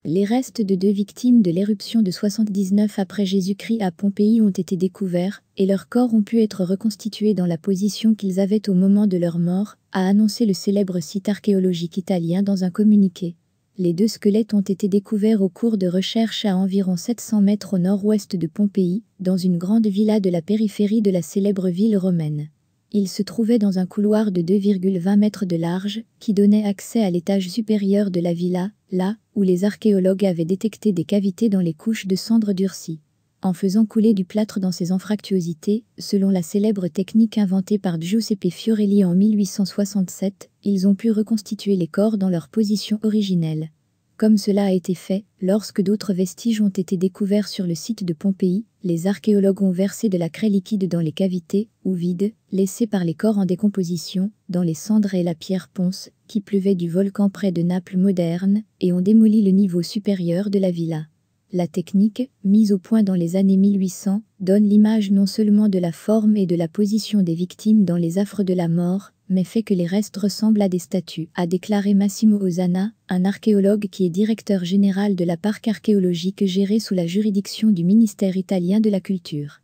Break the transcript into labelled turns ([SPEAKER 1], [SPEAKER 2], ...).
[SPEAKER 1] Les restes de 2 victimes de l'éruption de 79 après Jésus-Christ à Pompéi ont été découverts, et leurs corps ont pu être reconstitués dans la position qu'ils avaient au moment de leur mort, a annoncé le célèbre site archéologique italien dans un communiqué. Les 2 squelettes ont été découverts au cours de recherches à environ 700 mètres au nord-ouest de Pompéi, dans une grande villa de la périphérie de la célèbre ville romaine. Ils se trouvaient dans un couloir de 2,20 mètres de large, qui donnait accès à l'étage supérieur de la villa, là où les archéologues avaient détecté des cavités dans les couches de cendres durcies. En faisant couler du plâtre dans ces anfractuosités, selon la célèbre technique inventée par Giuseppe Fiorelli en 1867, ils ont pu reconstituer les corps dans leur position originelle. Comme cela a été fait, lorsque d'autres vestiges ont été découverts sur le site de Pompéi, les archéologues ont versé de la craie liquide dans les cavités, ou vides, laissées par les corps en décomposition, dans les cendres et la pierre ponce, qui pleuvaient du volcan près de Naples moderne, et ont démoli le niveau supérieur de la villa. La technique, mise au point dans les années 1800, donne l'image non seulement de la forme et de la position des victimes dans les affres de la mort, mais fait que les restes ressemblent à des statues, a déclaré Massimo Osanna, un archéologue qui est directeur général de la parc archéologique géré sous la juridiction du ministère italien de la Culture.